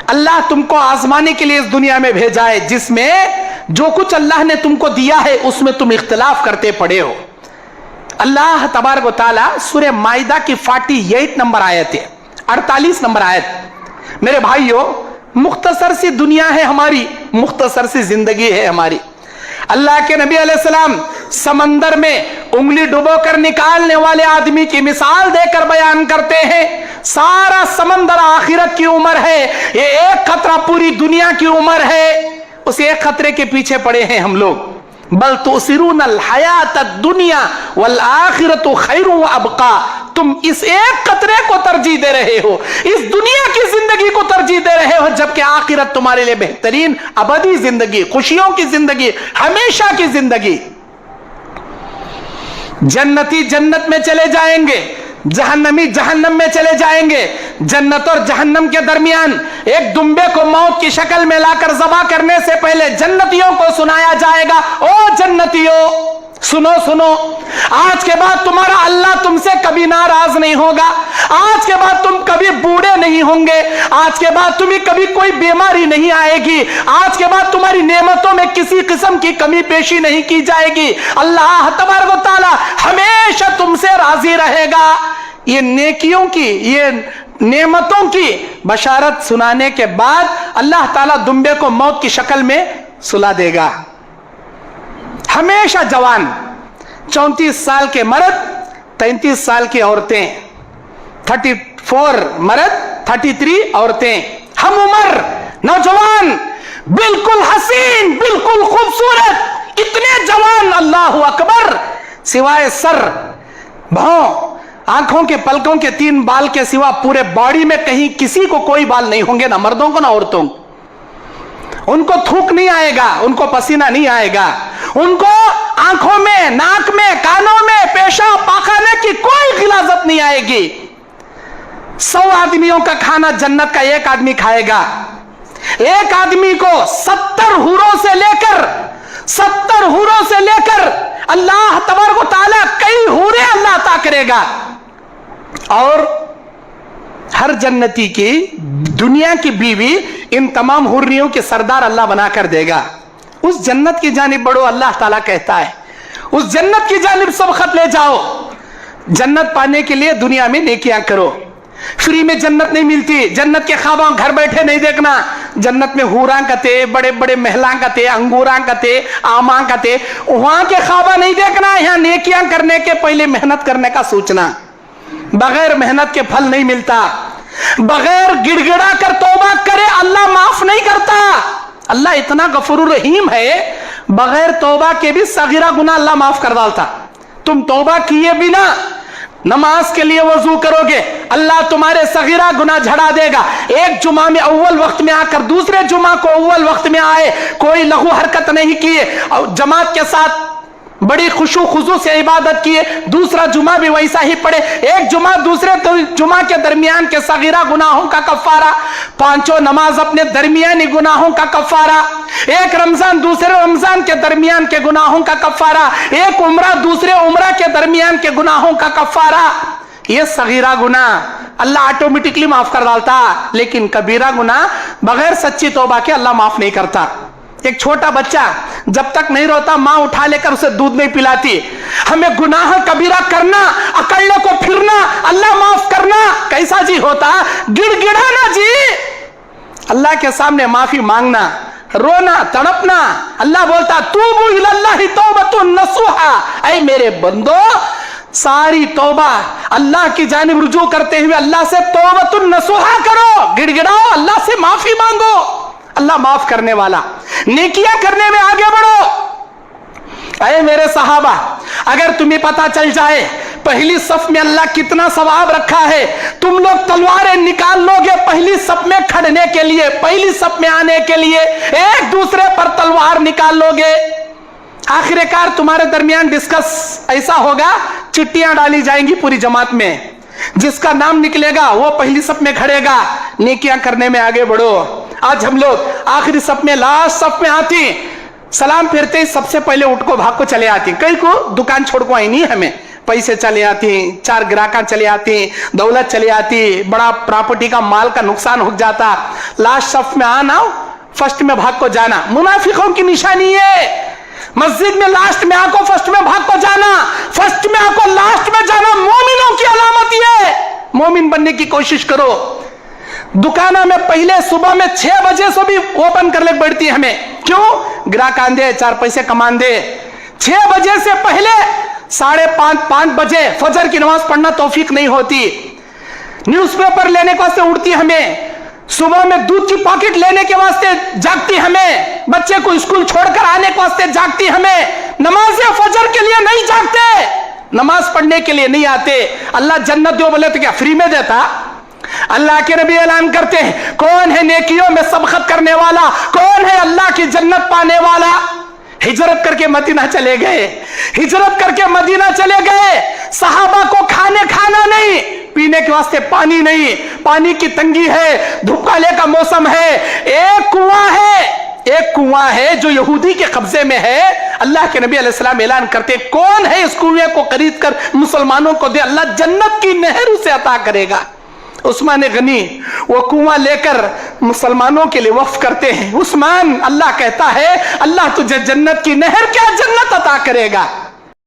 अल्लाह तुमको आजमाने के लिए इस दुनिया में भेजा है, जिसमें जो कुछ अल्लाह ने तुमको दिया है उसमें तुम इख्तिलाफ करते पड़े हो। अल्लाह तबारक व तआला सूरह माइदा की 48 नंबर आयत है, 48 नंबर आयत। मेरे भाइयों, मुख्तसर सी दुनिया है हमारी, मुख्तसर सी जिंदगी है हमारी। अल्लाह के नबी अलैहिस्सलाम समंदर में उंगली डुबो कर निकालने वाले आदमी की मिसाल देकर बयान करते हैं। सारा समंदर आखिरत की उम्र है, ये एक खतरा पूरी दुनिया की उम्र है। उस एक खतरे के पीछे पड़े हैं हम लोग। बल तुसिरूनल हयात दुनिया वल आखिरतु खैरुन व अबका। तुम इस एक खतरे को तरजीह दे रहे हो, इस दुनिया की जिंदगी को तरजीह दे रहे हो, जबकि आखिरत तुम्हारे लिए बेहतरीन अबदी जिंदगी, खुशियों की जिंदगी, हमेशा की जिंदगी। जन्नती जन्नत में चले जाएंगे, जहन्नमी जहन्नम में चले जाएंगे। जन्नत और जहन्नम के दरमियान एक दुम्बे को मौत की शक्ल में लाकर ज़बा करने से पहले जन्नतियों को सुनाया जाएगा, ओ जन्नतियों सुनो सुनो, आज के बाद तुम्हारा अल्लाह तुमसे कभी नाराज नहीं होगा। आज के बाद तुम कभी बूढ़े नहीं होंगे। आज के बाद तुम्हें कभी कोई बीमारी नहीं आएगी। आज के बाद तुम्हारी नेमतों में किसी किस्म की कमी पेशी नहीं की जाएगी। अल्लाह तबारक व तआला हमेशा तुमसे राजी रहेगा। ये नेकियों की, ये नेमतों की बशारत सुनाने के बाद अल्लाह ताला दुम्बे को मौत की शक्ल में सुला देगा। हमेशा जवान, 34 साल के मर्द, 33 साल की औरतें, 34 मर्द, 33 औरतें, हम उम्र नौजवान, बिल्कुल हसीन, बिल्कुल खूबसूरत, इतने जवान, अल्लाह अकबर, सिवाय सर, भौं, आंखों के पलकों के 3 बाल के सिवा पूरे बॉडी में कहीं किसी को कोई बाल नहीं होंगे, ना मर्दों को ना औरतों को। उनको थूक नहीं आएगा, उनको पसीना नहीं आएगा, उनको आंखों में, नाक में, कानों में पेशाब पाखाने की कोई गिलाजत नहीं आएगी। 100 आदमियों का खाना जन्नत का एक आदमी खाएगा। एक आदमी को 70 हूरों से लेकर अल्लाह तबारक व तआला कई हूरें अल्लाह अता करेगा। और हर जन्नती की, दुनिया की बीवी इन तमाम हुर्रियों के सरदार अल्लाह बना कर देगा। उस जन्नत की जानिब बढ़ो, अल्लाह ताला कहता है, उस जन्नत की जानिब सब खत ले जाओ। जन्नत पाने के लिए दुनिया में नेकियां करो। फ्री में जन्नत नहीं मिलती। जन्नत के ख्वाबों घर बैठे नहीं देखना। जन्नत में हूरां कते, बड़े बड़े महलां कते, अंगूरां कते, आमां कते, वहां के ख्वाबा नहीं देखना। यहाँ नेकियां करने के पहले मेहनत करने का सोचना। बगैर मेहनत के फल नहीं मिलता। बगैर गिड़गिड़ा कर तौबा करे अल्लाह माफ नहीं करता। अल्लाह इतना गफूर रहीम है, बगैर तौबा के भी सगीरा गुनाह अल्लाह माफ कर डालता। तुम तौबा किए बिना नमाज के लिए वजू करोगे, अल्लाह तुम्हारे सगीरा गुनाह झड़ा देगा। एक जुमा में अव्वल वक्त में आकर दूसरे जुमा को अव्वल वक्त में आए, कोई लघु हरकत नहीं किए और जमात के साथ बड़ी खुशू खुजू से इबादत किए, दूसरा जुमा भी वैसा ही पड़े। एक जुमा दूसरे जुमा के दरमियान के सगीरा गुनाहों का कफारा, 5 नमाज अपने दरमियानी गुनाहों का कफारा, एक रमजान दूसरे रमजान के दरमियान के गुनाहों का कफारा, एक उम्रा दूसरे उम्रा के दरमियान के गुनाहों का कफारा। ये सगीरा गुनाह अल्लाह ऑटोमेटिकली माफ कर डालता, लेकिन कबीरा गुनाह बगैर सच्ची तौबा के अल्लाह माफ नहीं करता। एक छोटा बच्चा जब तक नहीं रोता, मां उठा लेकर उसे दूध नहीं पिलाती। हमें गुनाह कबीरा करना, अकड़ने को फिरना, अल्लाह माफ करना कैसा जी होता? गिड़गिड़ाना जी, अल्लाह के सामने माफी मांगना, रोना, तड़पना। अल्लाह बोलता तूबू इलल्लाहि तौबतुन नसूहा, ऐ मेरे बंदो सारी तौबा अल्लाह की जानिब रुजू करते हुए अल्लाह से तौबतुन नसूहा करो, गिड़गिड़ाओ, अल्लाह से माफी मांगो। अल्लाह माफ करने वाला। नेकियां करने में आगे बढ़ो। अरे मेरे सहाबा, अगर तुम्हें पता चल जाए पहली सफ में अल्लाह कितना सवाब रखा है, तुम लोग तलवारें निकाल लोगे पहली सफ में खड़ने के लिए, पहली सफ में आने के लिए, एक दूसरे पर तलवार निकाल लोगे। आखिरकार तुम्हारे दरमियान डिस्कस ऐसा होगा, चिट्ठियां डाली जाएंगी पूरी जमात में, जिसका नाम निकलेगा वो पहली सफ में खड़ेगा। नेकियां करने में आगे बढ़ो। आज हम लोग आखिरी सफ में, लास्ट सफ में आती, सलाम फिरते ही सबसे पहले उठ को भाग को चले आती, कई को दुकान छोड़ को आई नहीं, हमें पैसे चले आती, 4 ग्राहक चले आती, दौलत चली आती, बड़ा प्रॉपर्टी का माल का नुकसान हो जाता, लास्ट सफ में आना, फर्स्ट में भाग को जाना मुनाफिकों की निशानी है। मस्जिद में लास्ट में आको फर्स्ट में भाग को जाना, फर्स्ट में आको लास्ट में जाना मोमिनों की अलामत है। मोमिन बनने की कोशिश करो। दुकाना में पहले सुबह में 6 बजे से भी ओपन कर ले बैठती हमें, क्यों? ग्राहक आंदे 4 पैसे कमान दे। 6 बजे से पहले 5:30 बजे फजर की नमाज पढ़ना तौफीक नहीं होती। न्यूज़पेपर लेने के वास्ते उठती हमें, सुबह में दूध की पॉकेट लेने के वास्ते जागती हमें, बच्चे को स्कूल छोड़कर आने के वास्ते जागती हमें। नमाज फजर के लिए नहीं जागते, नमाज पढ़ने के लिए नहीं आते। अल्लाह जन्नत दो बोले तो क्या फ्री में देता? अल्लाह के नबी ऐलान करते हैं, कौन है नेकियों में सबकत करने वाला, कौन है अल्लाह की जन्नत पाने वाला? हिजरत करके मदीना चले गए, हिजरत करके मदीना चले गए। सहाबा को खाना नहीं, पीने के वास्ते पानी नहीं, पानी की तंगी है, धूपकाले का मौसम है। एक कुआं है जो यहूदी के कब्जे में है। अल्लाह के नबी अलैहिस्सलाम ऐलान करते, कौन है इस कुएं को खरीद कर मुसलमानों को दे, अल्लाह जन्नत की नहर उसे अता करेगा। उस्मान गनी वो कुआं लेकर मुसलमानों के लिए वक्फ करते हैं। उस्मान, अल्लाह कहता है, अल्लाह तुझे जन्नत की नहर क्या जन्नत अता करेगा।